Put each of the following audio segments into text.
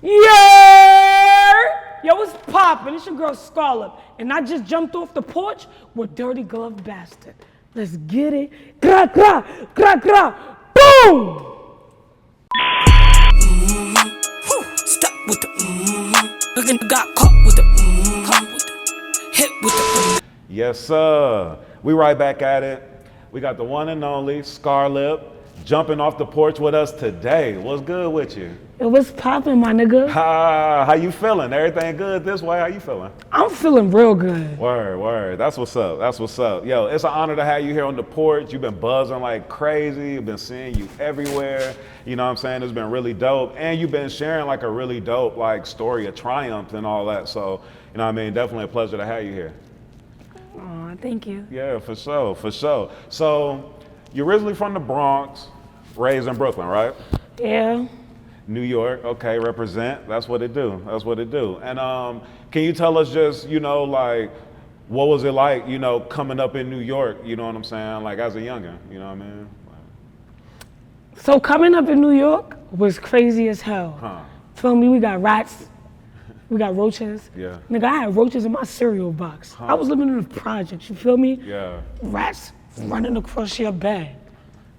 Yeah! Yo, what's poppin'? It's your girl ScarLip, and I just jumped off the porch with Dirty Glove Bastard. Let's get it. Gra, gra, gra, gra, boom! Stop with the Looking got caught with the hit with the Yes, sir. We right back at it. We got the one and only ScarLip jumping off the porch with us today. What's good with you? Yo, what's poppin', my nigga? How you feeling? Everything good this way? How you feeling? I'm feeling real good. Word. That's what's up. That's what's up. Yo, it's an honor to have you here on the porch. You've been buzzing like crazy. You've been seeing you everywhere. You know what I'm saying? It's been really dope. And you've been sharing like a really dope like story of triumph and all that. So, you know what I mean? Definitely a pleasure to have you here. Aw, thank you. Yeah, for sure. So, you're originally from the Bronx, raised in Brooklyn, right? Yeah. New York, okay, represent. That's what it do. And can you tell us just, like, what was it like, coming up in New York, you know what I'm saying? Like as a youngin', you know what I mean? So coming up in New York was crazy as hell. Feel me? We got rats. We got roaches. Yeah. Nigga, I had roaches in my cereal box. I was living in the projects, you feel me? Yeah. Rats running across your bed.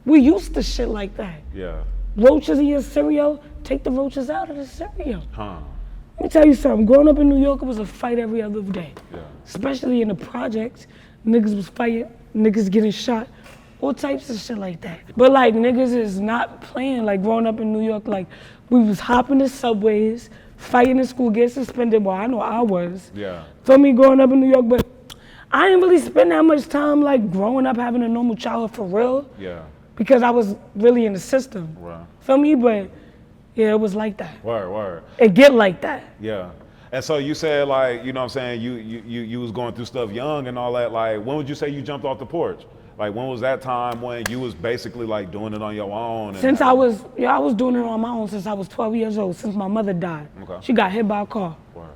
We used to shit like that. Yeah. Roaches in your cereal, take the roaches out of the cereal. Huh. Let me tell you something, growing up in New York, it was a fight every other day. Yeah. Especially in the projects, niggas was fighting, niggas getting shot, all types of shit like that. But like niggas is not playing, like growing up in New York, like we was hopping the subways, fighting in school, getting suspended, well I know I was. Yeah. Feel me, growing up in New York, but I didn't really spend that much time like growing up, having a normal childhood for real. Yeah. Because I was really in the system. Right. Feel me? But yeah, it was like that. Word. It get like that. Yeah. And so you said like, you know what I'm saying, you was going through stuff young and all that, like when would you say you jumped off the porch? Like when was that time when you was basically like doing it on your own? Since I was doing it on my own since I was 12 years old, since my mother died. Okay. She got hit by a car. Word.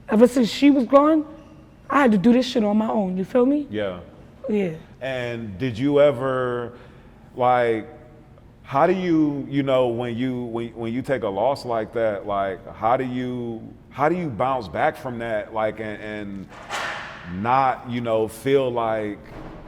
Ever since she was gone, I had to do this shit on my own, you feel me? Yeah. Yeah. And did you ever, like, how do you, when you take a loss like that, like, how do you bounce back from that, like, and not, feel like,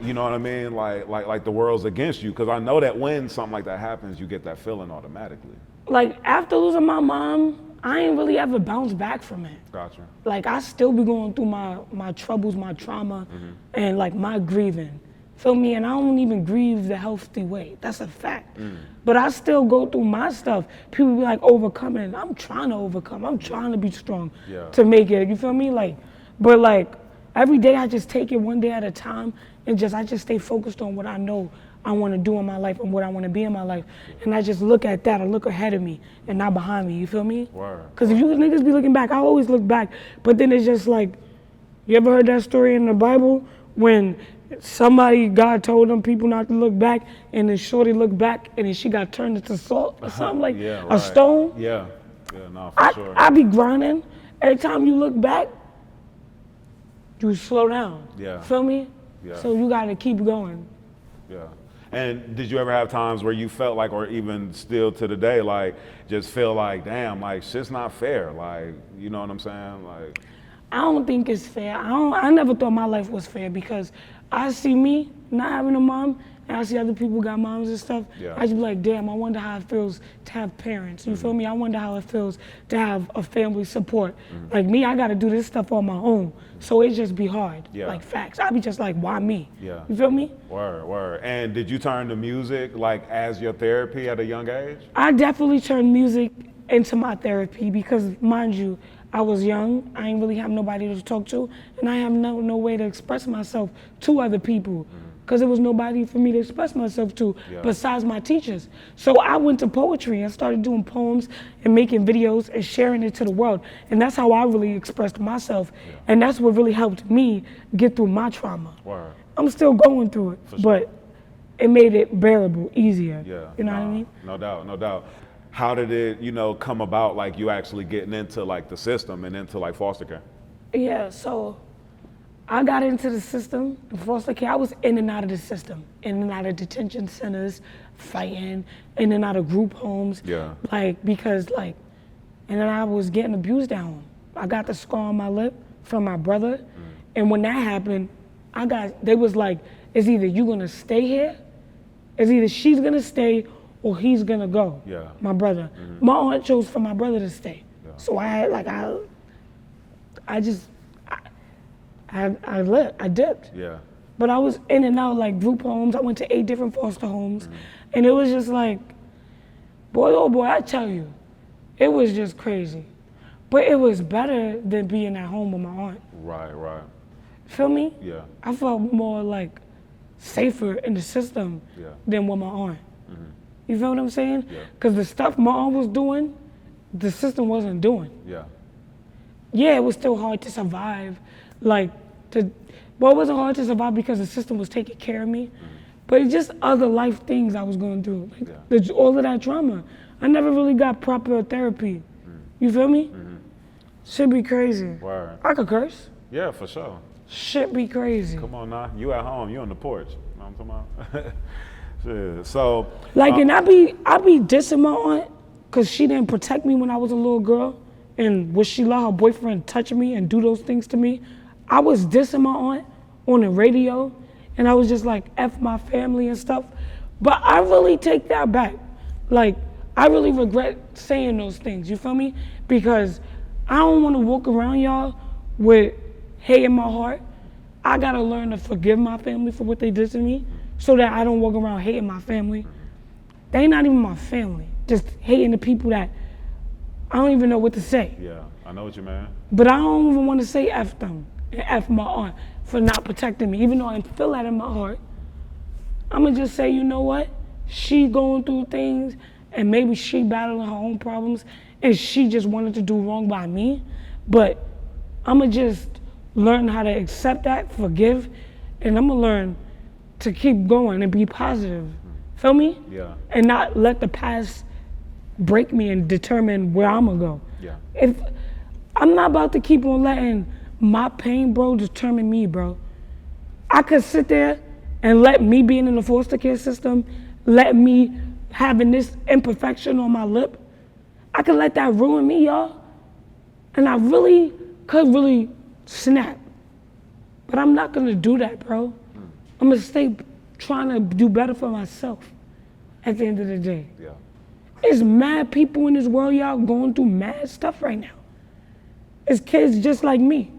you know what I mean, like the world's against you? Because I know that when something like that happens, you get that feeling automatically. Like after losing my mom, I ain't really ever bounced back from it. Gotcha. Like I still be going through my troubles, my trauma, and like my grieving. Feel me? And I don't even grieve the healthy way. That's a fact. But I still go through my stuff. People be like overcoming. I'm trying to overcome. I'm trying to be strong to make it. You feel me? But every day I just take it one day at a time and I just stay focused on what I know I want to do in my life and what I want to be in my life. And I just look at that. I look ahead of me and not behind me. You feel me? Because if you niggas be looking back, I always look back. But then it's just like, you ever heard that story in the Bible when God told them people not to look back, and then shorty looked back, and then she got turned into salt or something like a stone? Yeah, no, for sure. I be grinding. Every time you look back, you slow down. Yeah. Feel me? Yeah. So you gotta keep going. Yeah. And did you ever have times where you felt like, or even still to the day, like, just feel like, damn, like, shit's not fair, like, you know what I'm saying? Like, I don't think it's fair. I never thought my life was fair because I see me not having a mom and I see other people got moms and stuff. Yeah. I just be like, damn, I wonder how it feels to have parents. You feel me? I wonder how it feels to have a family support. Like me, I gotta do this stuff on my own. So it just be hard. Yeah. Like facts. I be just like, why me? Yeah. You feel me? Word. And did you turn to music like as your therapy at a young age? I definitely turned music into my therapy because mind you, I was young, I ain't really have nobody to talk to, and I have no way to express myself to other people because there was nobody for me to express myself to besides my teachers. So I went to poetry and started doing poems and making videos and sharing it to the world. And that's how I really expressed myself. And that's what really helped me get through my trauma. Word. I'm still going through it, but it made it bearable, easier. Yeah. You know what I mean? No doubt. How did it, come about, like, you actually getting into, like, the system and into, like, foster care? Yeah, so I got into the system, in foster care. I was in and out of the system, in and out of detention centers, fighting, in and out of group homes. Yeah. Because And then I was getting abused at home. I got the scar on my lip from my brother. And when that happened, they was like, it's either you gonna stay here, it's either she's gonna stay or he's gonna go. Yeah. My brother. My aunt chose for my brother to stay. Yeah. So I had like, I dipped. Yeah. But I was in and out like group homes. I went to 8 different foster homes. And it was just like, boy, oh boy, I tell you, it was just crazy. But it was better than being at home with my aunt. Right, right. Feel me? Yeah. I felt more like safer in the system than with my aunt. You feel what I'm saying? Yeah. Because the stuff my aunt was doing, the system wasn't doing. Yeah. Yeah, it was still hard to survive. It wasn't hard to survive because the system was taking care of me. But it's just other life things I was going through. All of that trauma. I never really got proper therapy. You feel me? Should be crazy. Word. I could curse. Yeah, for sure. Shit be crazy. Come on now. You at home, you on the porch. You know what I'm talking about? Shit. So and I be dissing my aunt because she didn't protect me when I was a little girl. And would she let her boyfriend touch me and do those things to me? I was dissing my aunt on the radio, and I was just like, F my family and stuff. But I really take that back. I really regret saying those things, you feel me? Because I don't want to walk around y'all with hate in my heart. I gotta learn to forgive my family for what they did to me so that I don't walk around hating my family. They ain't not even my family, just hating the people that I don't even know what to say. yeah, I know what you mean. But I don't even want to say F them and F my aunt for not protecting me, even though I feel that in my heart. I'm gonna just say, you know what? She going through things and maybe she battling her own problems and she just wanted to do wrong by me. But I'm gonna just learn how to accept that, forgive, and I'm gonna learn to keep going and be positive. Feel me? Yeah. And not let the past break me and determine where I'm gonna go. Yeah. If I'm not about to keep on letting my pain, bro, determine me, bro. I could sit there and let me being in the foster care system, let me having this imperfection on my lip, I could let that ruin me, y'all. And I really could snap. But I'm not gonna do that, bro. I'm gonna stay trying to do better for myself at the end of the day. Yeah. There's mad people in this world, y'all, going through mad stuff right now. It's kids just like me.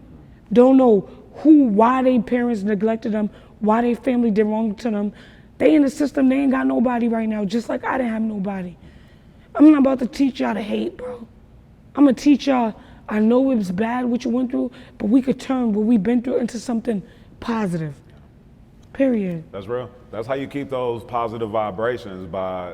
Don't know why their parents neglected them, why their family did wrong to them. They in the system, they ain't got nobody right now, just like I didn't have nobody. I'm not about to teach y'all to hate, bro. I'm gonna teach y'all, I know it was bad what you went through, but we could turn what we've been through into something positive. Period. That's real. That's how you keep those positive vibrations, by,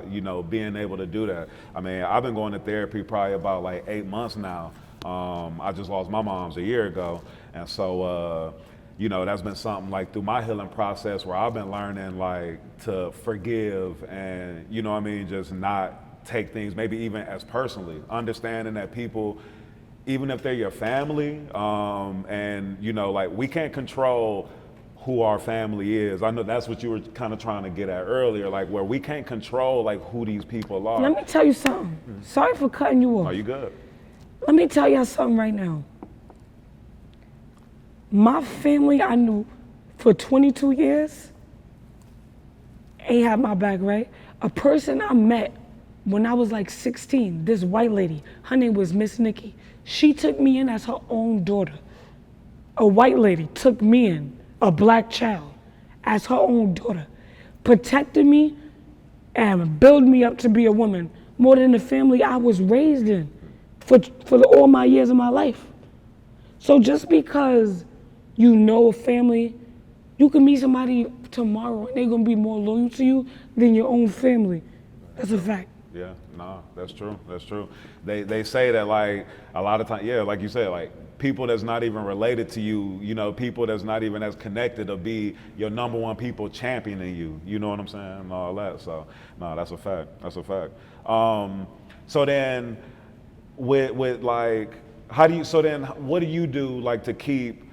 being able to do that. I mean, I've been going to therapy probably about like 8 months now. I just lost my mom's a year ago. And so, that's been something like through my healing process where I've been learning like to forgive and, just not take things maybe even as personally, understanding that people, even if they're your family, and, we can't control who our family is. I know that's what you were kind of trying to get at earlier, like where we can't control like who these people are. Let me tell you something. Sorry for cutting you off. Are you good? Let me tell y'all something right now. My family I knew for 22 years ain't had my back, right? A person I met when I was like 16, this white lady, her name was Miss Nikki. She took me in as her own daughter. A white lady took me in, a black child, as her own daughter, protected me and built me up to be a woman more than the family I was raised in for all my years of my life. So just because you know a family, you can meet somebody tomorrow and they're gonna be more loyal to you than your own family. That's a fact. Yeah, no, that's true. That's true. They say that like a lot of times, yeah, like you said, like people that's not even related to you, people that's not even as connected to be your number one people championing you. You know what I'm saying? And all that. So no, that's a fact. That's a fact. So then with like, what do you do like to keep,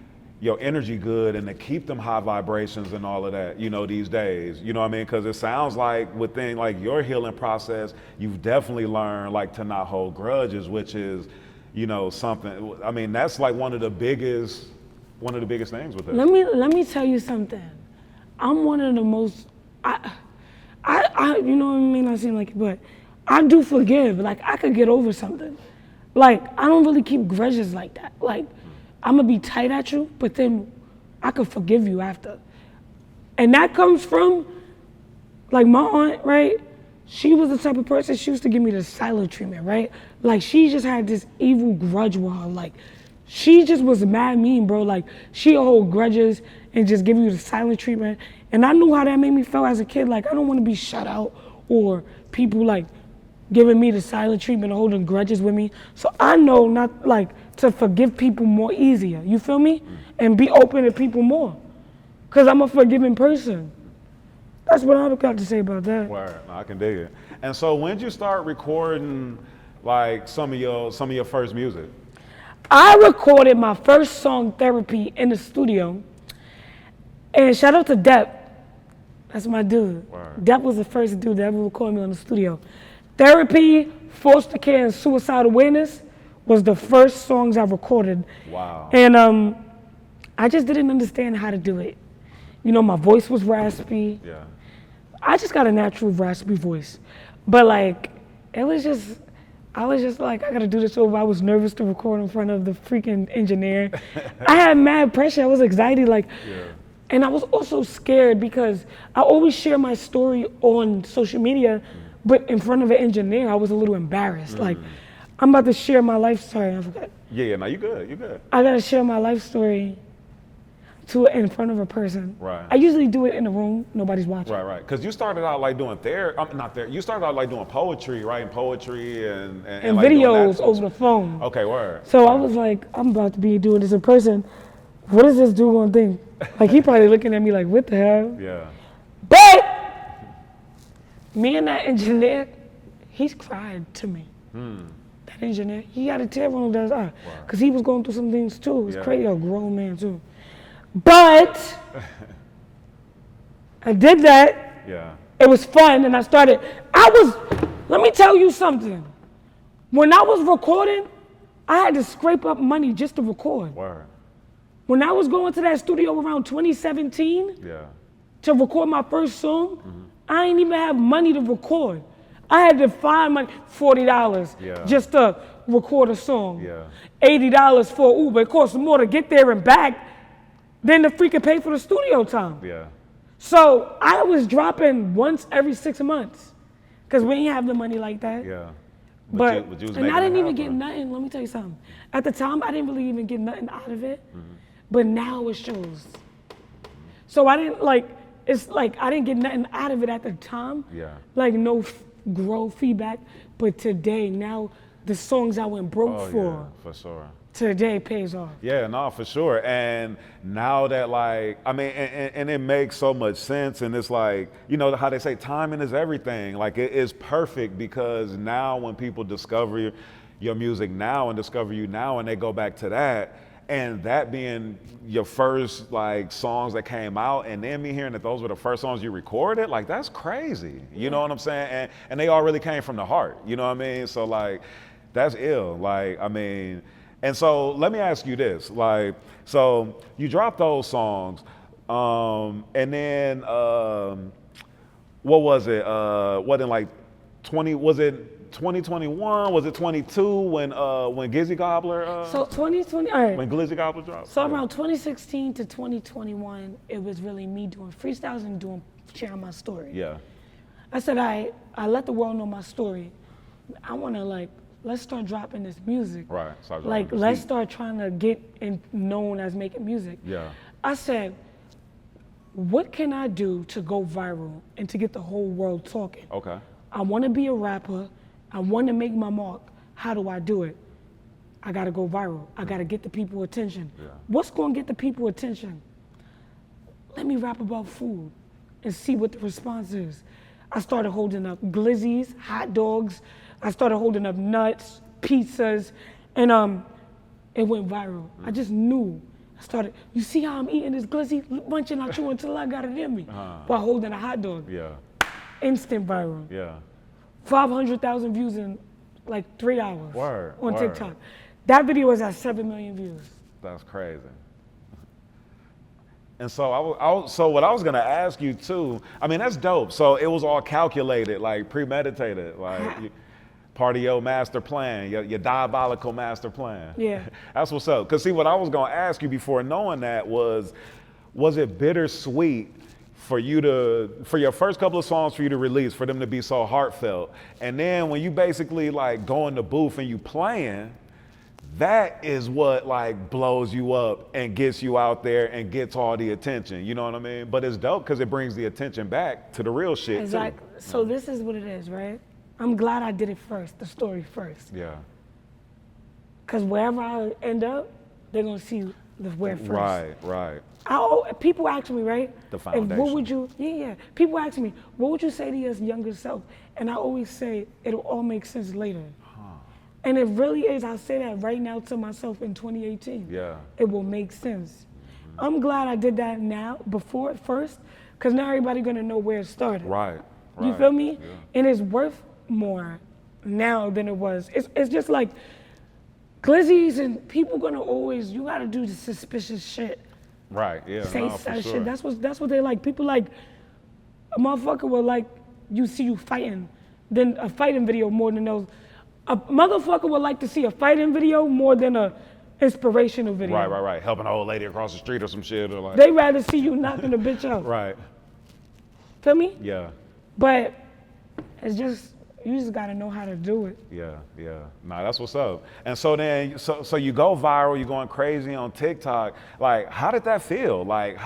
your energy good and to keep them high vibrations and all of that, you know, these days, you know what I mean? Because it sounds like within like your healing process, you've definitely learned like to not hold grudges, which is, you know, something, I mean, that's like one of the biggest things with it. Let me tell you something. I'm one of the most, I you know, it may not seem like it, but I do forgive. Like, I could get over something. Like, I don't really keep grudges like that. Like, I'm gonna be tight at you, but then I could forgive you after. And that comes from, like, my aunt, right? She was the type of person, she used to give me the silent treatment, right? Like, she just had this evil grudge with her. Like, she just was mad mean, bro. Like, she'll hold grudges and just give you the silent treatment. And I knew how that made me feel as a kid. Like, I don't want to be shut out or people, like, giving me the silent treatment or holding grudges with me. So I know not, like, to forgive people more easier. You feel me? And be open to people more. Because I'm a forgiving person. That's what I've got to say about that. Word. No, I can dig it. And so when did you start recording like some of your first music? I recorded my first song, Therapy, in the studio. And shout out to Depp. That's my dude. Word. Depp was the first dude that ever recorded me on the studio. Therapy, Foster Care, and Suicide Awareness was the first songs I recorded. Wow. And I just didn't understand how to do it. You know, my voice was raspy. Yeah. I just got a natural raspy voice. But like, I was just like, I gotta do this over. I was nervous to record in front of the freaking engineer. I had mad pressure. I was anxiety, like, and I was also scared because I always share my story on social media, but in front of an engineer, I was a little embarrassed. Like, I'm about to share my life story. I forgot. Yeah, no, you good. I gotta share my life story in front of a person. Right. I usually do it in a room, nobody's watching. Right. Because you started out like doing you started out like doing poetry, writing poetry and like videos doing over the phone. Okay, word. So I was like, I'm about to be doing this in person. What is this dude gonna think? Like, he probably looking at me like, what the hell? Yeah. But me and that engineer, he's cried to me. That engineer, he had a tear rolling down his eye. Because he was going through some things too. It's crazy, a grown man too. But I did that. Yeah. It was fun, and let me tell you something. When I was recording, I had to scrape up money just to record. Word. When I was going to that studio around 2017 to record my first song, I ain't even have money to record. I had to find money, $40 just to record a song. $80 for Uber. It costs more to get there and back than to freaking pay for the studio time. Yeah. So I was dropping once every 6 months because we didn't have the money like that. Yeah. But you was and I didn't making it even get happen. nothing. Let me tell you something. At the time, I didn't really even get nothing out of it. But now it shows. So I didn't it's like I didn't get nothing out of it at the time. Yeah. Like no growth feedback. But today, now the songs I went broke for. Yeah, for sure. Today pays off. Yeah, no, for sure. And now that like, I mean, and it makes so much sense. And it's like, you know, how they say timing is everything. Like it is perfect because now when people discover your music now and discover you now and they go back to that, and that being your first like songs that came out and then me hearing that those were the first songs you recorded, like that's crazy. You know what I'm saying? And they all really came from the heart. You know what I mean? So like, that's ill. Like, I mean, and so let me ask you this, like, so you dropped those songs, and then what was it? What in like 2021? Was it 22 when Gizzy Gobbler? So 2020, all right. When Glizzy Gobbler dropped. So around 2016 to 2021, it was really me doing freestyles and sharing my story. Yeah. I said I let the world know my story. I want to let's start dropping this music. Right. Let's start trying to get known as making music. Yeah. I said, what can I do to go viral and to get the whole world talking? Okay. I want to be a rapper. I want to make my mark. How do I do it? I got to go viral. I got to get the people attention. Yeah. What's going to get the people attention? Let me rap about food and see what the response is. I started holding up glizzies, hot dogs. I started holding up nuts, pizzas, and it went viral. I just knew. I I started, you see how I'm eating this glizzy, munching out you until I got it in me, while holding a hot dog. Yeah. Instant viral. Yeah. 500,000 views in like 3 hours Word, on word. TikTok. That video is at 7 million views. That's crazy. And so so what I was gonna ask you too, I mean, that's dope. So it was all calculated, like premeditated, like part of your master plan, your diabolical master plan. Yeah. That's what's up. Cause see, what I was gonna ask you before knowing that was it bittersweet for your first couple of songs for you to release, for them to be so heartfelt? And then when you basically like go in the booth and you playing, that is what like blows you up and gets you out there and gets all the attention. You know what I mean? But it's dope because it brings the attention back to the real shit Exactly. too. So this is what it is, right? I'm glad I did it first, the story first. Yeah. Because wherever I end up, they're going to see the where first. Right. People ask me, right? The What foundation. would you, People ask me, what would you say to your younger self? And I always say, it'll all make sense later. And it really is. I say that right now to myself in 2018. Yeah. It will make sense. I'm glad I did that now, before it first, because now everybody gonna know where it started. Right. You feel me? Yeah. And it's worth more now than it was. It's just like glizzies and people gonna always, you gotta do the suspicious shit. Right. Yeah. Say no, for such sure. shit. That's what they like. People like, a motherfucker will like, you see you fighting, than a fighting video more than those. A motherfucker would like to see a fighting video more than a inspirational video. Right. Helping an old lady across the street or some shit or like. They rather see you knocking a bitch out. Right. Feel me? Yeah. But it's just, you just gotta know how to do it. Yeah. Nah, that's what's up. And so then, so you go viral, you're going crazy on TikTok. Like, how did that feel? Like,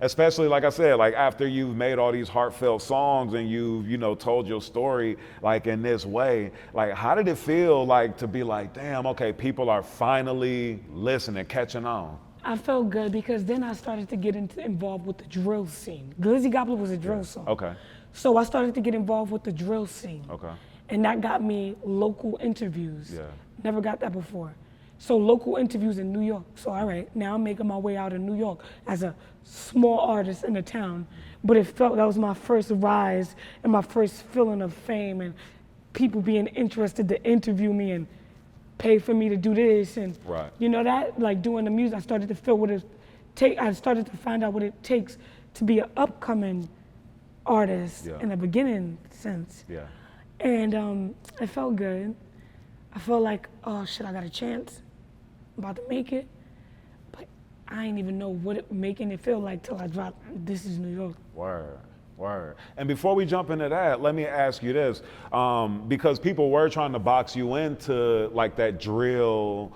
especially like I said, like after you've made all these heartfelt songs and you've, told your story like in this way, like how did it feel like to be like, damn, okay, people are finally listening, catching on? I felt good because then I started to get involved with the drill scene. Glizzy Gobbler was a drill song. Okay. So I started to get involved with the drill scene. Okay. And that got me local interviews. Yeah. Never got that before. So local interviews in New York. So all right, now I'm making my way out in New York as a small artist in the town. But it felt that was my first rise and my first feeling of fame and people being interested to interview me and pay for me to do this. And Right. you know that, like doing the music, I started to feel I started to find out what it takes to be an upcoming artist in the beginning sense. Yeah. And it felt good. I felt like, oh shit, I got a chance. I'm about to make it. But I didn't even know what making it feel like till I dropped This Is New York. Word. And before we jump into that, let me ask you this, because people were trying to box you into like that drill,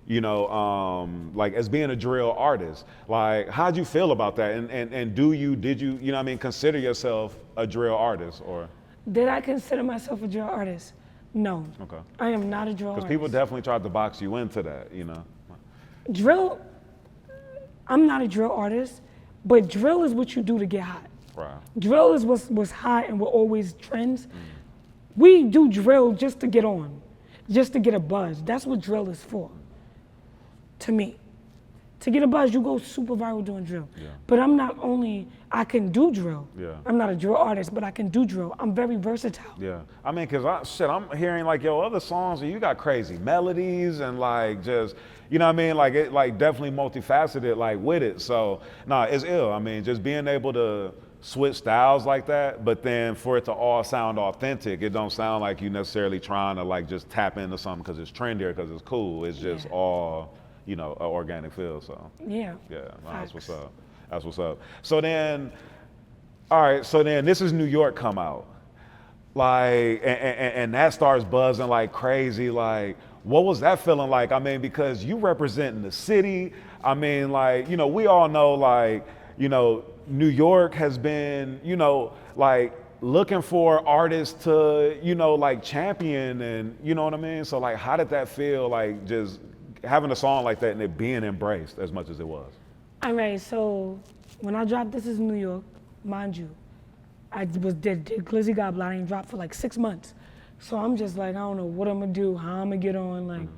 like as being a drill artist. Like, how'd you feel about that? And did you, consider yourself a drill artist or? Did I consider myself a drill artist? No. Okay. I am not a drill artist. Because people definitely tried to box you into that, Drill, I'm not a drill artist, but drill is what you do to get hot. Right. Drill is what's hot and what always trends. We do drill just to get on, just to get a buzz. That's what drill is for, to me. To get a buzz, you go super viral doing drill. Yeah. But I can do drill. Yeah. I'm not a drill artist, but I can do drill. I'm very versatile. Yeah, because I'm hearing like your other songs and you got crazy melodies and like just, like it like definitely multifaceted like with it. So it's ill. Just being able to switch styles like that, but then for it to all sound authentic, it don't sound like you necessarily trying to like just tap into something because it's trendier, because it's cool. It's just all, an organic feel. So Yeah. that's what's up. That's what's up. So then, all right, This Is New York come out. Like, and that starts buzzing like crazy. Like, what was that feeling like? Because you representing the city. We all know, like, New York has been, like looking for artists to, like champion and, you know what I mean? So like, how did that feel? Like just having a song like that and it being embraced as much as it was? All right, so when I dropped This Is New York, mind you, I did Glizzy Gobbler. I didn't drop for like 6 months. So I'm just like, I don't know what I'm gonna do, how I'm gonna get on. Like,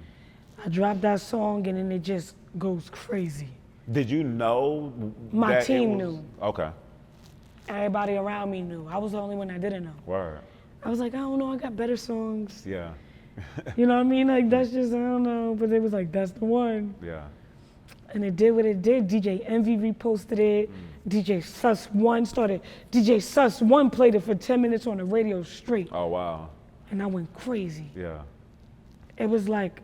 I dropped that song and then it just goes crazy. Did you know My that team it was, knew. Okay. Everybody around me knew. I was the only one that didn't know. Word. I was like, I don't know, I got better songs. Yeah. You know what I mean? Like, that's just, I don't know. But it was like, that's the one. Yeah. And it did what it did. DJ Envy reposted it. DJ Sus 1 played it for 10 minutes on the radio straight. Oh, wow. And I went crazy. Yeah. It was like,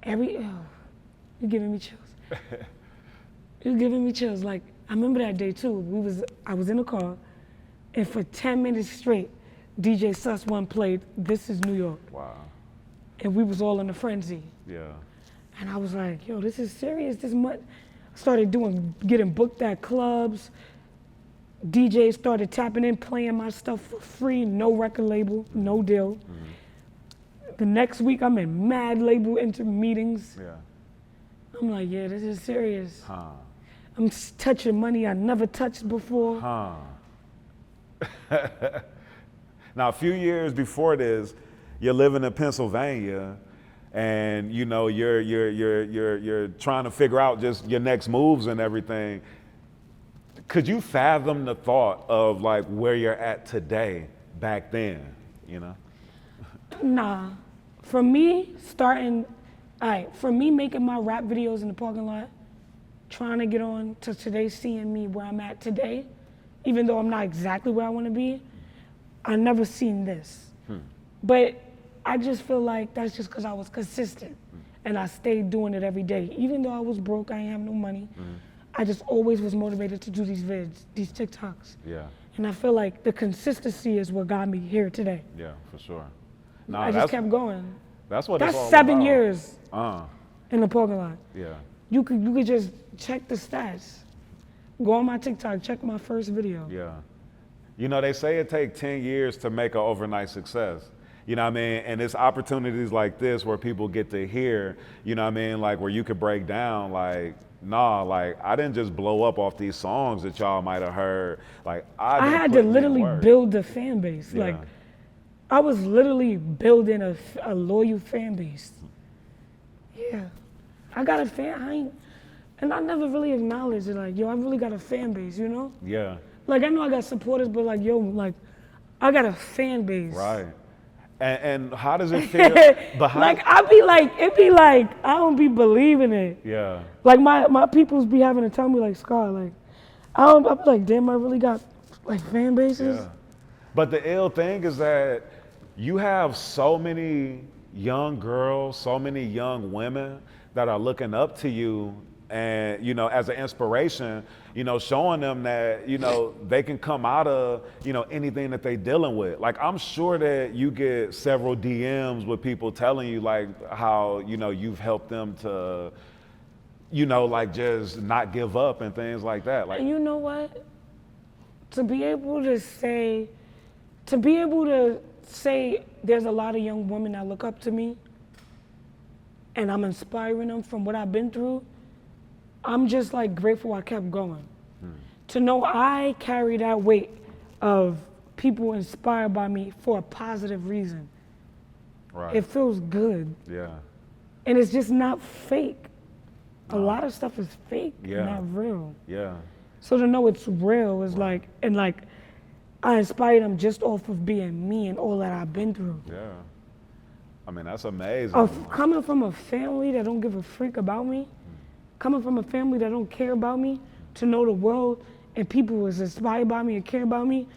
you're giving me chills. You're giving me chills. Like, I remember that day too. I was in the car, and for 10 minutes straight, DJ Sus 1 played This Is New York. Wow. And we was all in a frenzy. Yeah. And I was like, yo, this is serious. This much. Started getting booked at clubs. DJs started tapping in, playing my stuff for free, no record label, no deal. The next week, I'm in mad label meetings. Yeah. I'm like, yeah, this is serious. Huh. I'm touching money I never touched before. Huh. Now, a few years before this, you're living in Pennsylvania, and you know you're trying to figure out just your next moves and everything. Could you fathom the thought of like where you're at today back then? You know? Nah. For me, making my rap videos in the parking lot, trying to get on to today, seeing me where I'm at today, even though I'm not exactly where I want to be, I never seen this. But I just feel like that's just because I was consistent and I stayed doing it every day. Even though I was broke, I ain't have no money, I just always was motivated to do these vids, these TikToks. Yeah. And I feel like the consistency is what got me here today. Yeah, for sure. Nah, I just kept going. That's what That's it's all 7 about. years Uh. in the parking lot. Yeah. You could just check the stats. Go on my TikTok, check my first video. Yeah. You know, they say it takes 10 years to make an overnight success. You know what I mean? And it's opportunities like this where people get to hear, you know what I mean? Like where you could break down like, nah, like I didn't just blow up off these songs that y'all might have heard. Like I had to literally build the fan base. Yeah. Like I was literally building a loyal fan base. Yeah. I got a fan, and I never really acknowledged it. Like, yo, I really got a fan base, you know? Yeah. Like, I know I got supporters, but like, yo, like, I got a fan base. Right. And how does it feel? Like, it be like, I don't be believing it. Yeah. Like, my peoples be having to tell me, like, Scar, like, I'm like, damn, I really got, like, fan bases? Yeah. But the ill thing is that you have so many young girls, so many young women that are looking up to you and, you know, as an inspiration, you know, showing them that, you know, they can come out of, you know, anything that they dealing with. Like, I'm sure that you get several DMs with people telling you, like, how, you know, you've helped them to, you know, like, just not give up and things like that. Like, And you know what? To be able to say there's a lot of young women that look up to me and I'm inspiring them from what I've been through, I'm just like grateful I kept going. To know I carry that weight of people inspired by me for a positive reason. right. It feels good. Yeah. And it's just not fake. A lot of stuff is fake, Yeah. not real. Yeah. So to know it's real is like, and like, I inspired them just off of being me and all that I've been through. Yeah. I mean, that's amazing. Coming from a family that don't give a freak about me, coming from a family that don't care about me, to know the world and people is inspired by me and care about me,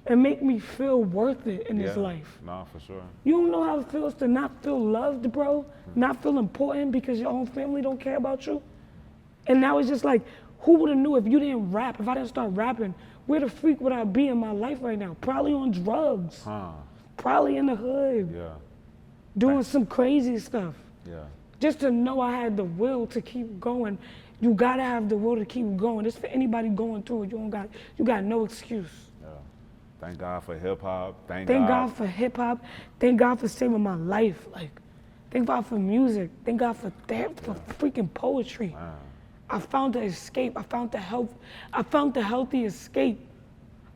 and make me feel worth it in this life. No, for sure. You don't know how it feels to not feel loved, bro, not feel important because your own family don't care about you. And now it's just like, who would have knew if you didn't rap, if I didn't start rapping, where the freak would I be in my life right now? Probably on drugs, probably in the hood, Yeah. doing some crazy stuff. Yeah. Just to know I had the will to keep going. You gotta have the will to keep going. It's for anybody going through it. You got no excuse. Yeah. Thank God for hip hop. Thank God for hip hop. Thank God for saving my life. Like, thank God for music. Thank God for freaking poetry. Wow. I found the escape. I found the healthy escape.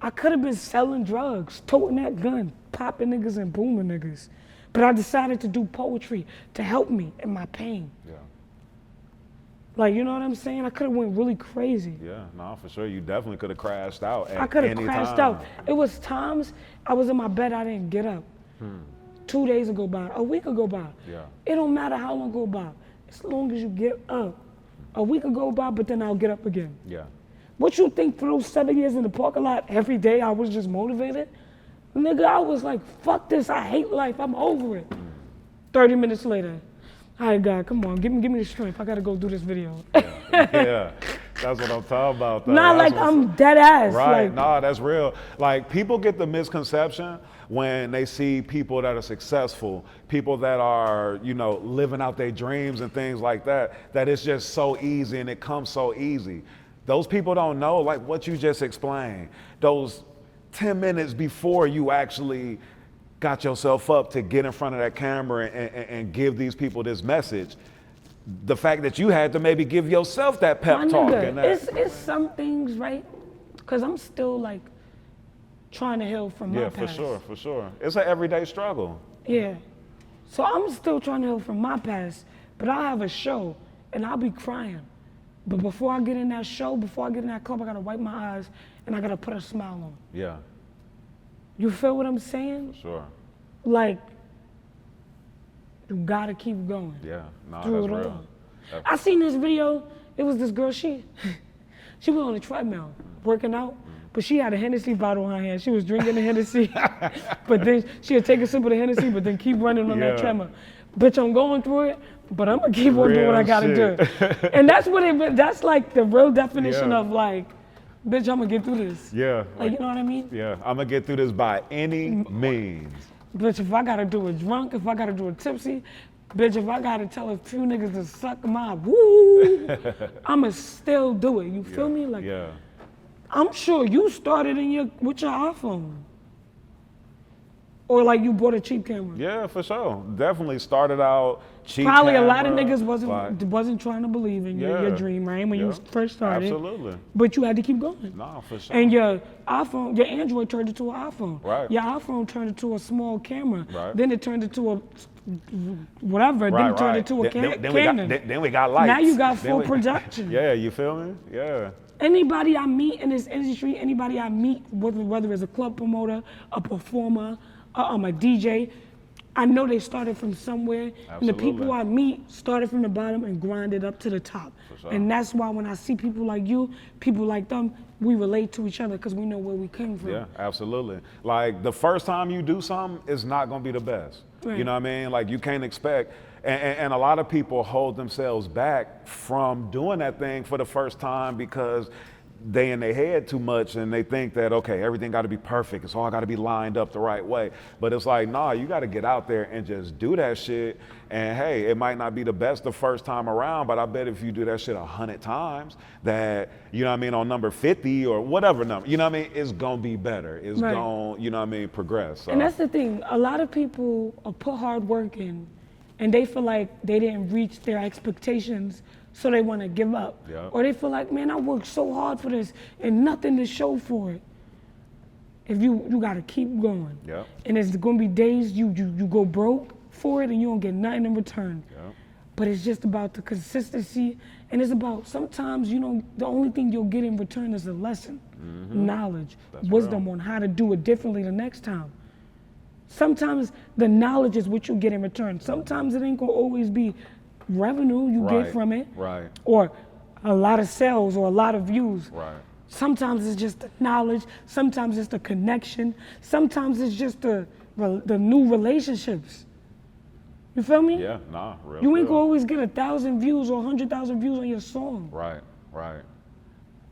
I could have been selling drugs, toting that gun, popping niggas and booming niggas. But I decided to do poetry to help me in my pain. Yeah. Like, you know what I'm saying? I could have went really crazy. Yeah, no, for sure. You definitely could have crashed out at I could have any crashed time. out. It was times I was in my bed, I didn't get up. 2 days ago by, a week ago by. Yeah. It don't matter how long go by, as long as you get up. A week ago by, but then I'll get up again. Yeah. What you think for those 7 years in the parking lot, every day I was just motivated? Nigga, I was like, fuck this, I hate life, I'm over it. 30 minutes later, all right, God, come on, give me the strength, I gotta go do this video. Yeah, that's what I'm talking about. Though. Not That's like what's- I'm dead ass. Right, Like, nah, that's real. Like, people get the misconception when they see people that are successful, people that are, you know, living out their dreams and things like that, that it's just so easy and it comes so easy. Those people don't know, like what you just explained, those 10 minutes before you actually got yourself up to get in front of that camera and give these people this message. The fact that you had to maybe give yourself that pep my talk. nigga, And that, it's some things, right? Because I'm still like trying to heal from my yeah, past. for sure. It's an everyday struggle. Yeah. So I'm still trying to heal from my past, but I'll have a show and I'll be crying. But before I get in that show, before I get in that club, I gotta wipe my eyes and I gotta put a smile on. Yeah, You feel what I'm saying? for sure. Like, you gotta keep going. Yeah, nah, Through that's it real. all. I seen this video, it was this girl, she was on a treadmill working out, but she had a Hennessy bottle in her hand. She was drinking the Hennessy, but then she would take a sip of the Hennessy, but then keep running on that Yeah. treadmill. Bitch, I'm going through it, but I'm gonna keep on doing what I Real gotta shit. do. And that's what that's like the real definition Yeah. of like, bitch, I'm gonna get through this. Yeah, Like, you know what I mean? yeah, I'm gonna get through this by any means. Bitch, if I gotta do it drunk, if I gotta do it tipsy, bitch, if I gotta tell a few niggas to suck my woo, I'ma still do it. You feel me? Like, Yeah, I'm sure you started with your iPhone. Or like you bought a cheap camera. yeah, for sure. Definitely started out cheap. Probably a lot of camera, niggas like, wasn't trying to believe in your Yeah. dream, right? When you Yeah. first started. Absolutely. But you had to keep going. Nah, for sure. And your iPhone, your Android turned into an iPhone. Right. Your iPhone turned into a small camera. Right. Then it turned into a whatever. Then it turned into a Canon. Then we got lights. Now you got Then full we- production. Yeah, you feel me? Yeah. Anybody I meet in this industry, anybody I meet, whether it's a club promoter, a performer, a DJ, I know they started from somewhere. And the people Absolutely. I meet started from the bottom and grinded up to the top. sure. And that's why when I see people like you, people like them, we relate to each other because we know where we came from. Yeah, absolutely. Like the first time you do something, it's not gonna be the best. Right. You know what I mean? Like you can't expect, and a lot of people hold themselves back from doing that thing for the first time because they in their head too much and they think that, okay, everything gotta be perfect. It's all gotta be lined up the right way. But it's like, nah, you gotta get out there and just do that shit. And hey, it might not be the best the first time around, but I bet if you do that shit 100 times, that, you know what I mean, on number 50 or whatever number, you know what I mean, it's gonna be better. It's Right. gonna, you know what I mean, progress. So. And that's the thing. A lot of people put hard work in and they feel like they didn't reach their expectations, so they want to give up. Yeah. Or they feel like, man, I worked so hard for this and nothing to show for it. If you got to keep going. Yeah. And there's going to be days you go broke for it and you don't get nothing in return. Yeah. But it's just about the consistency, and it's about sometimes, you know, the only thing you'll get in return is a lesson, knowledge, That's wisdom real. on how to do it differently the next time. Sometimes the knowledge is what you get in return. Sometimes it ain't gonna always be revenue you Right, get from it, right. or a lot of sales or a lot of views. Right. Sometimes it's just the knowledge. Sometimes it's the connection. Sometimes it's just the new relationships. You feel me? Yeah, nah, real. You ain't real. gonna always get 1,000 views or 100,000 views on your song. Right, right.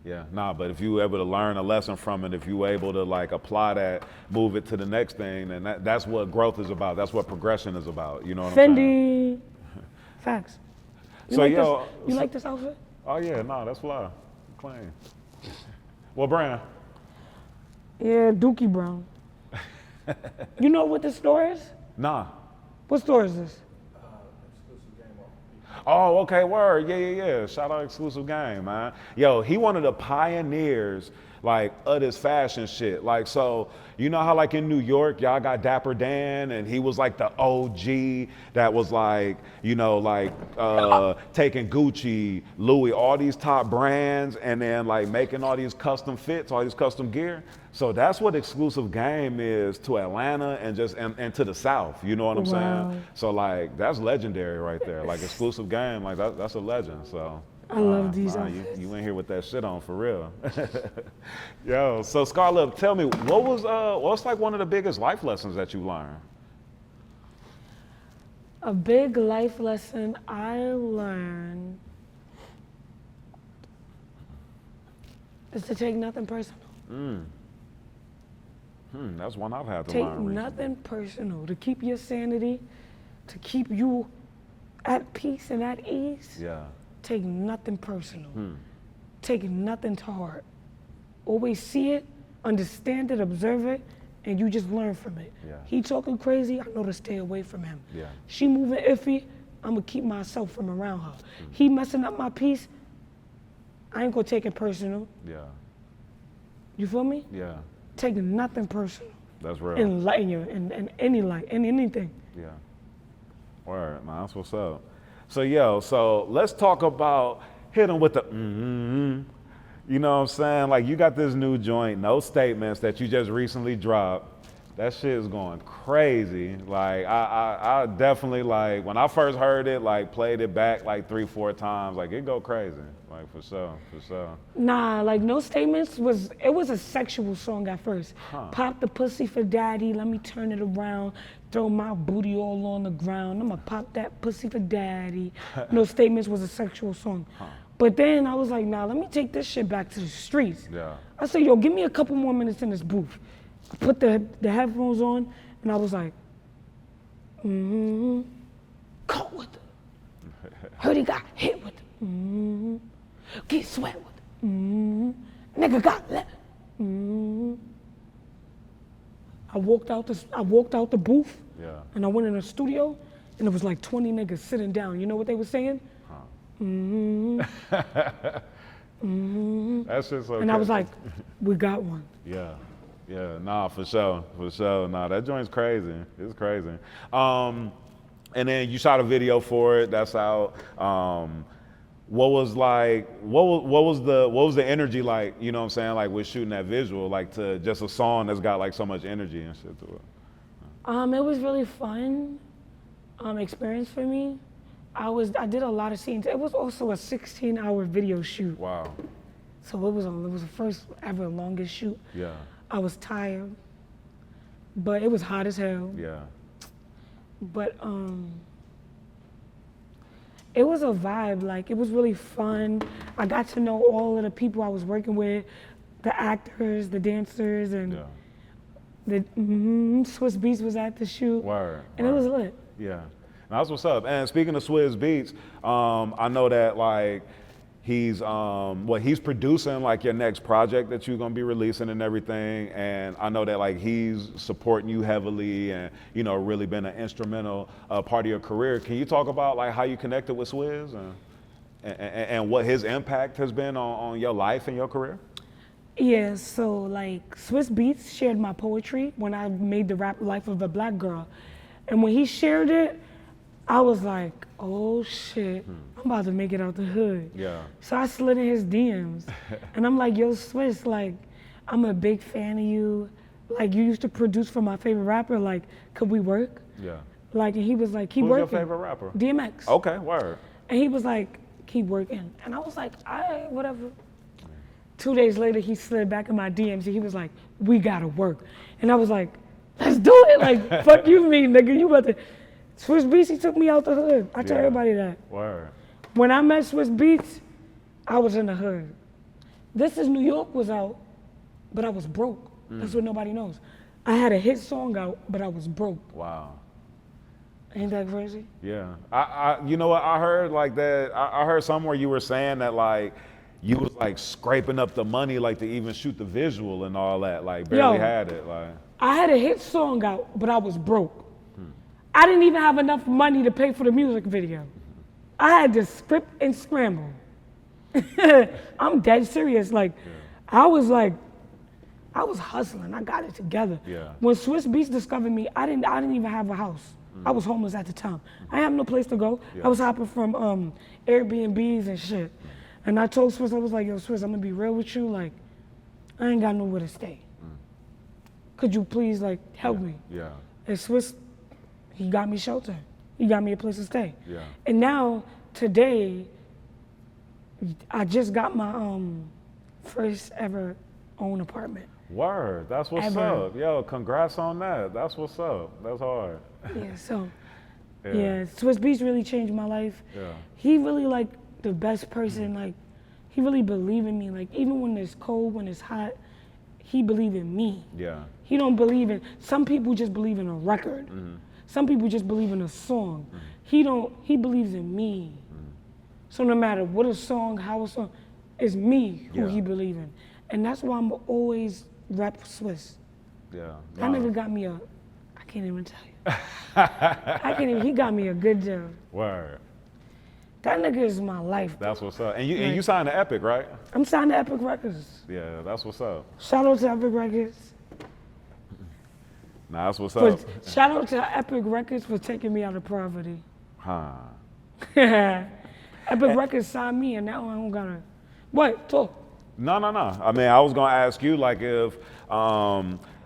Yeah, nah, but if you were able to learn a lesson from it, if you were able to like apply that, move it to the next thing, then that's what growth is about. That's what progression is about. You know what I'm saying? Fendi. Facts. You So, like yo, this? You like this outfit? Oh yeah, nah, that's fly. Clean. What brand? Yeah, Dookie Brown. You know what this store is? Nah. What store is this? Oh, okay, word. Yeah. Shout out Exclusive Game, man. Yo, he one of the pioneers like of this fashion shit. Like, so you know how like in New York, y'all got Dapper Dan, and he was like the OG that was like, you know, like taking Gucci, Louis, all these top brands, and then like making all these custom fits, all these custom gear. So that's what exclusive game is to Atlanta and just and to the South. You know what I'm saying? So like that's legendary right there. Like exclusive game, like that's a legend. So I love these you in here with that shit on for real. Yo, so ScarLip, tell me what's like one of the biggest life lessons that you learned? A big life lesson I learned is to take nothing personal. That's one I've had to Take learn. nothing personal. To keep your sanity, to keep you at peace and at ease. Yeah. Take nothing personal. Take nothing to heart. Always see it, understand it, observe it, and you just learn from it. Yeah. He talking crazy, I know to stay away from him. Yeah. She moving iffy, I'm gonna keep myself from around her. He messing up my peace, I ain't gonna take it personal. Yeah. You feel me? Yeah. Take nothing personal. That's real. In light, in any light, in anything. Yeah. Word, man, that's what's up. So so let's talk about hit 'em with the You know what I'm saying? Like you got this new joint, No Statements, that you just recently dropped. That shit is going crazy. Like I definitely like when I first heard it, like played it back like 3-4 times, like it go crazy. Like for sure. Nah, like No Statements was a sexual song at first. Pop the pussy for daddy, let me turn it around, throw my booty all on the ground, I'ma pop that pussy for daddy. No Statements was a sexual song. But then I was like, nah, let me take this shit back to the streets. Yeah. I said, yo, give me a couple more minutes in this booth. I put the headphones on and I was like, caught with it. Heard he got hit with it. Get sweat with it. Nigga got left. I walked out the booth. Yeah. And I went in the studio and it was like 20 niggas sitting down. You know what they were saying? That's just okay. And I was like, we got one. Yeah, nah, for sure. Nah, that joint's crazy. It's crazy. And then you shot a video for it. That's out. What was the energy like? You know what I'm saying? Like with shooting that visual, like to just a song that's got like so much energy and shit to it. It was really fun experience for me. I did a lot of scenes. It was also a 16-hour video shoot. Wow. So it was the first ever longest shoot. Yeah. I was tired, but it was hot as hell. Yeah. But it was a vibe. Like it was really fun. I got to know all of the people I was working with, the actors, the dancers, and the Swizz Beatz was at the shoot. Word. And it was lit. Yeah. That's what's up. And speaking of Swizz Beatz, I know that like he's producing like your next project that you're gonna be releasing and everything. And I know that like he's supporting you heavily and you know really been an instrumental part of your career. Can you talk about like how you connected with Swizz and what his impact has been on your life and your career? Yeah, so like Swizz Beatz shared my poetry when I made the rap Life of a Black Girl. And when he shared it, I was like, oh shit, I'm about to make it out the hood. Yeah. So I slid in his DMs and I'm like, yo, Swizz, like, I'm a big fan of you. Like, you used to produce for my favorite rapper, like, could we work? Yeah. Like, and he was like, keep Who's working. your favorite rapper? DMX. Okay, word. And he was like, keep working. And I was like, all right, whatever. 2 days later, he slid back in my DMs and he was like, we gotta work. And I was like, let's do it. Like, fuck you, me, nigga. You about to. Swizz Beatz, he took me out the hood. I tell everybody that. Word. When I met Swizz Beatz, I was in the hood. This Is New York was out, but I was broke. That's what nobody knows. I had a hit song out, but I was broke. Wow. Ain't that crazy? Yeah. I you know what I heard like that. I heard somewhere you were saying that like you was like scraping up the money like to even shoot the visual and all that. Like barely had it. Like I had a hit song out, but I was broke. I didn't even have enough money to pay for the music video. I had to script and scramble. I'm dead serious. Like, I was like I was hustling. I got it together. Yeah. When Swizz Beatz discovered me, I didn't even have a house. I was homeless at the time. I had no place to go. Yeah. I was hopping from Airbnbs and shit. And I told Swizz, I was like, yo, Swizz, I'm gonna be real with you. Like, I ain't got nowhere to stay. Could you please like help me? Yeah. And Swizz, he got me shelter. He got me a place to stay. Yeah. And now, today, I just got my first ever own apartment. Word, that's what's Ever. up. Yo, congrats on that. That's what's up. That's hard. Yeah, so, Yeah. yeah, Swizz Beatz really changed my life. Yeah. He really like the best person, like, he really believed in me. Like, even when it's cold, when it's hot, he believed in me. Yeah. He don't believe in, some people just believe in a record. Some people just believe in a song. He believes in me. So no matter what a song, how a song, it's me who Yeah. he believe in. And that's why I'm always rap Swizz. Yeah. That nigga got me I can't even tell you. He got me a good deal. Word. That nigga is my life. That's what's up. And you signed to Epic, right? I'm signed to Epic Records. Yeah, that's what's up. Shout out to Epic Records. Nah, that's what's up. Shout out to Epic Records for taking me out of poverty. Huh. Epic Records signed me and now I don't gotta, what, talk. No. I mean, I was gonna ask you, like, if,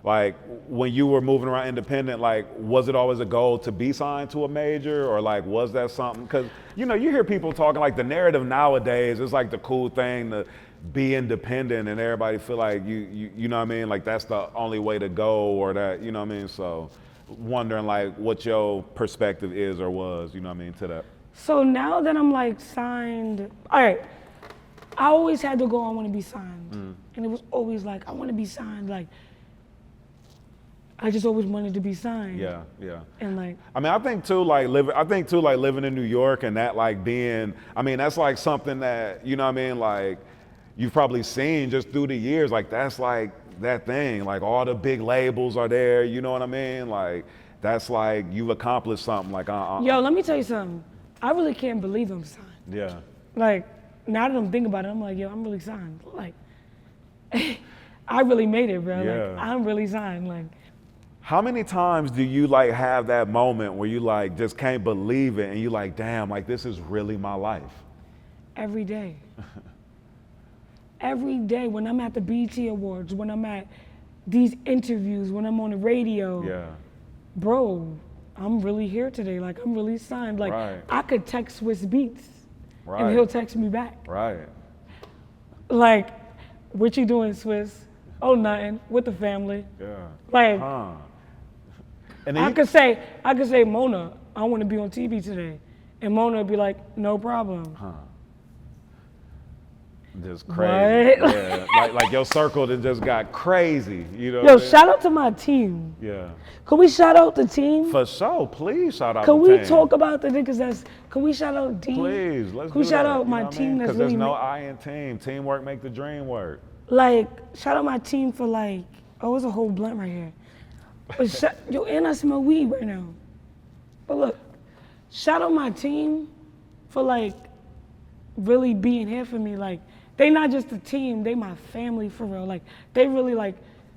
like, when you were moving around independent, like, was it always a goal to be signed to a major, or like, was that something? Because you hear people talking like the narrative nowadays is like the cool thing to be independent, and everybody feel like you know what I mean, like that's the only way to go, or that, you know what I mean. So, wondering like what your perspective is or was, you know what I mean, to that. So now that I'm like signed, all right, I always had to go, I want to be signed. And it was always like, I want to be signed. Like, I just always wanted to be signed. Yeah. And like, I mean, I think too, like living in New York and that, like, being, I mean, that's like something that, you know what I mean, like, you've probably seen just through the years, like, that's like that thing, like, all the big labels are there, you know what I mean? Like, that's like, you've accomplished something, like, yo, let me tell you something. I really can't believe I'm signed. Yeah. Like, now that I'm thinking about it, I'm like, yo, I'm really signed. Like, I really made it, bro. Yeah. Like, I'm really signed. Like, How many times do you like have that moment where you like just can't believe it and you like, damn, like this is really my life? every day. Every day when I'm at the BET Awards, when I'm at these interviews, when I'm on the radio. Yeah. Bro, I'm really here today. Like, I'm really signed. Like, Right. I could text Swizz Beatz Right. and he'll text me back. Right. Like, what you doing, Swizz? Oh, nothing. With the family. Yeah. Like, Huh. And then I could say, Mona, I want to be on TV today. And Mona would be like, no problem. just crazy. What? Yeah. like your circle then just got crazy. You know. Yo, what I mean? shout out to my team. Yeah. Can we shout out the team? For sure. Please shout out. Can the we team. talk about the niggas that's, can we shout out D? Please, let's Can we do shout that, out you my know what I team mean? that's 'Cause there's really no I in team. Teamwork make the dream work. Like, shout out my team for like, oh, it's a whole blunt right here. But yo, and I smell weed right now. But look, shout out my team for like really being here for me. Like, they not just a team, they my family for real. Like, they really like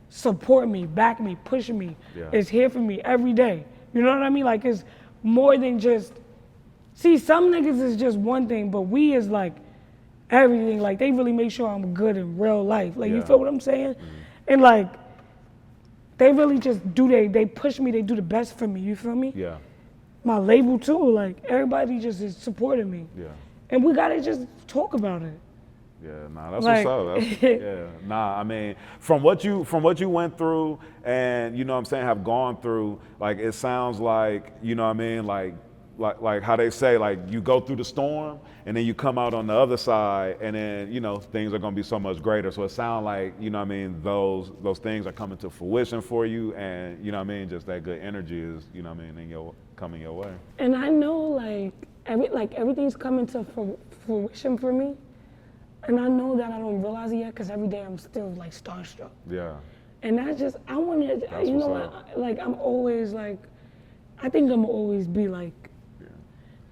support me, back me, pushing me. Yeah. It's here for me every day. You know what I mean? Like, it's more than just, see, some niggas is just one thing, but we is like everything. Like, they really make sure I'm good in real life. Like, you Yeah. feel what I'm saying? And like, they really just they push me, they do the best for me, you feel me? Yeah. My label too, like, everybody just is supporting me. Yeah. And we gotta just talk about it. Yeah, nah, that's Like- what's up. Yeah, nah, I mean, from what you went through, and you know what I'm saying, have gone through, like, it sounds like, you know what I mean, like how they say, like, you go through the storm and then you come out on the other side, and then, you know, things are gonna be so much greater. So it sounds like, you know what I mean, those things are coming to fruition for you, and you know what I mean, just that good energy is, you know what I mean, coming your way. And I know like everything's coming to fruition for me. And I know that I don't realize it yet because every day I'm still like starstruck. Yeah. And that's just, I want to, That's you know what's what, like I'm always like, I think I'm always be like,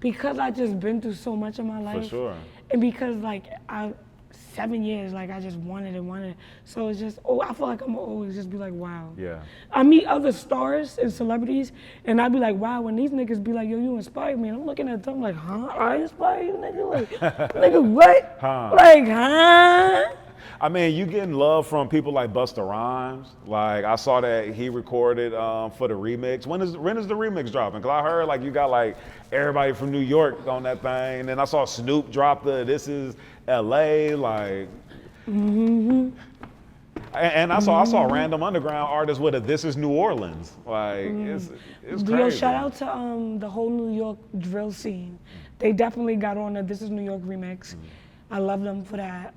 because I just been through so much in my life. For sure. And because like I 7 years, like I just wanted it. So it's just, I feel like I'm gonna always just be like, wow. Yeah. I meet other stars and celebrities, and I be like, wow, when these niggas be like, yo, you inspired me, and I'm looking at them like, huh? I inspire you, nigga? Like, nigga, what? Huh. Like, huh? I mean, you getting love from people like Busta Rhymes. Like, I saw that he recorded for the remix. When is the remix dropping? Because I heard like you got like everybody from New York on that thing. And then I saw Snoop drop the This Is LA, like. And I saw random underground artists with a This Is New Orleans. Like, it's crazy. Yo, shout out to the whole New York drill scene. They definitely got on the This Is New York remix. I love them for that.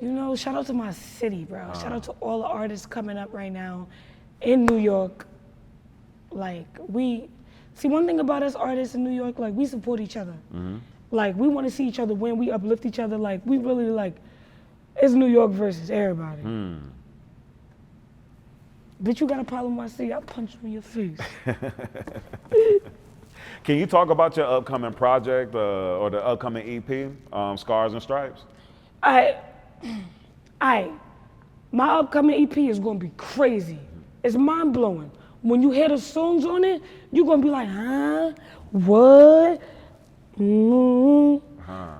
You know, shout out to my city, bro. Shout out to all the artists coming up right now in New York. Like, one thing about us artists in New York, like, we support each other. Like, we want to see each other win, we uplift each other. Like, we really, like, it's New York versus everybody. Bitch, you got a problem with my city, I'll punch you in your face. Can you talk about your upcoming project or the upcoming EP, Scars and Stripes? My upcoming EP is gonna be crazy. It's mind blowing. When you hear the songs on it, you're gonna be like, huh? What?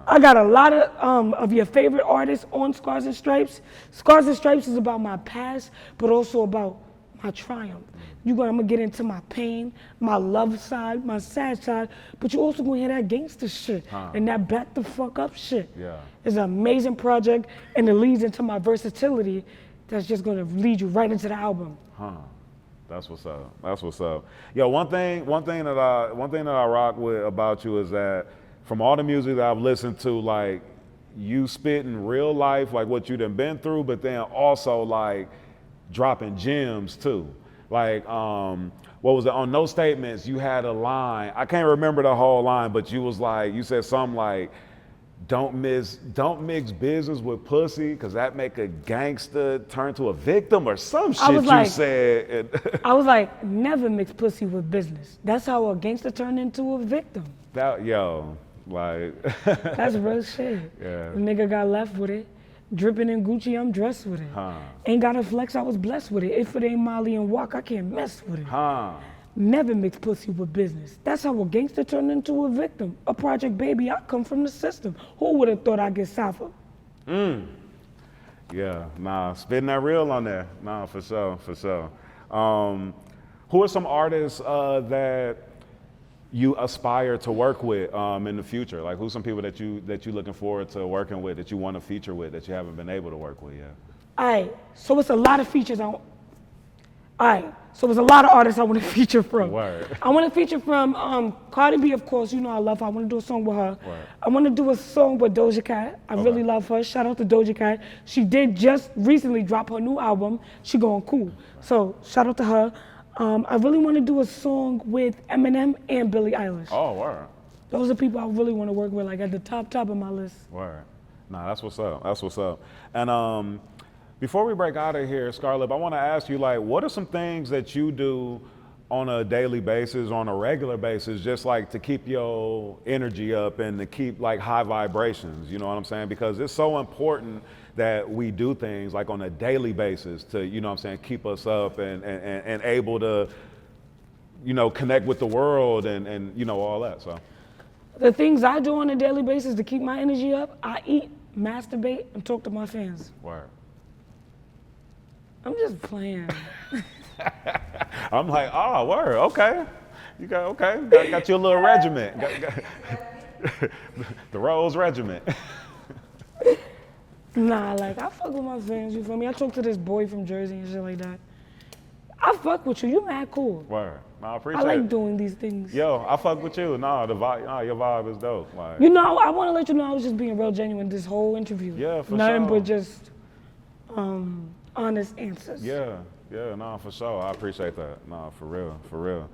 I got a lot of your favorite artists on Scars and Stripes. Scars and Stripes is about my past, but also about my triumph. I'm gonna get into my pain, my love side, my sad side, but you also gonna hear that gangster shit and that back the fuck up shit. Yeah. It's an amazing project, and it leads into my versatility that's just gonna lead you right into the album. That's what's up. That's what's up. Yo, one thing that I rock with about you is that from all the music that I've listened to, like, you spit in real life, like what you done been through, but then also like dropping gems too. Like, what was it, on No Statements, you had a line, I can't remember the whole line, but you said something like, don't mix business with pussy, cause that make a gangster turn to a victim or some shit said. I was like, never mix pussy with business. That's how a gangster turned into a victim. That's real shit. Yeah. The nigga got left with it. Dripping in Gucci, I'm dressed with it. Ain't gotta flex, I was blessed with it. If it ain't Molly and Walk, I can't mess with it. Never mix pussy with business. That's how a gangster turned into a victim. A project baby, I come from the system. Who would have thought I'd get suffered? Yeah, spitting that real on there. For sure. Who are some artists that you aspire to work with in the future? Like, who's some people that you looking forward to working with, that you want to feature with, that you haven't been able to work with yet? So it's a lot of features so there's a lot of artists I want to feature from. Word. I want to feature from Cardi B, of course. You know I love her. I want to do a song with her. Word. I want to do a song with Doja Cat. I really love her. Shout out to Doja Cat. She did just recently drop her new album. She going cool. So shout out to her. I really want to do a song with Eminem and Billie Eilish. Oh, word. Those are people I really want to work with, like at the top of my list. Word. That's what's up. And before we break out of here, ScarLip, I want to ask you, like, what are some things that you do on a daily basis, on a regular basis, just like to keep your energy up and to keep like high vibrations, you know what I'm saying? Because it's so important that we do things like on a daily basis to, you know what I'm saying, keep us up and able to, you know, connect with the world and you know, all that, so. The things I do on a daily basis to keep my energy up, I eat, masturbate, and talk to my fans. Word. I'm just playing. I'm like, oh, word, okay. You got your little regiment. The Rose Regiment. Nah, like, I fuck with my fans, you feel me? I talk to this boy from Jersey and shit like that. I fuck with you, you mad cool. Word. I appreciate it. I like doing these things. Yo, I fuck with you. The vibe, your vibe is dope. Like, you know, I want to let you know I was just being real genuine this whole interview. Yeah, for Nothing sure. but just honest answers. Yeah, for sure. I appreciate that. For real.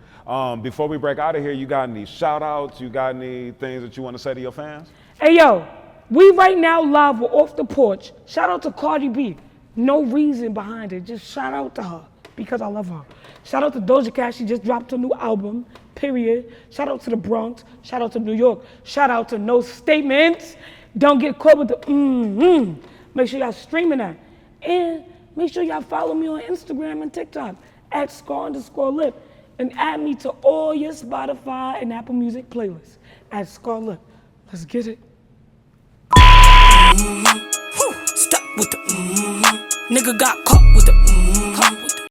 Before we break out of here, you got any shout outs? You got any things that you want to say to your fans? Hey, yo, we right now live with Off the Porch. Shout out to Cardi B. No reason behind it. Just shout out to her because I love her. Shout out to Doja Cat. She just dropped her new album, period. Shout out to the Bronx. Shout out to New York. Shout out to No Statements. Don't get caught with the Make sure y'all streaming that. And make sure y'all follow me on Instagram and TikTok at @Scar_Lip. And add me to all your Spotify and Apple Music playlists at ScarLip. Let's get it. Stuck with the Nigga got caught with the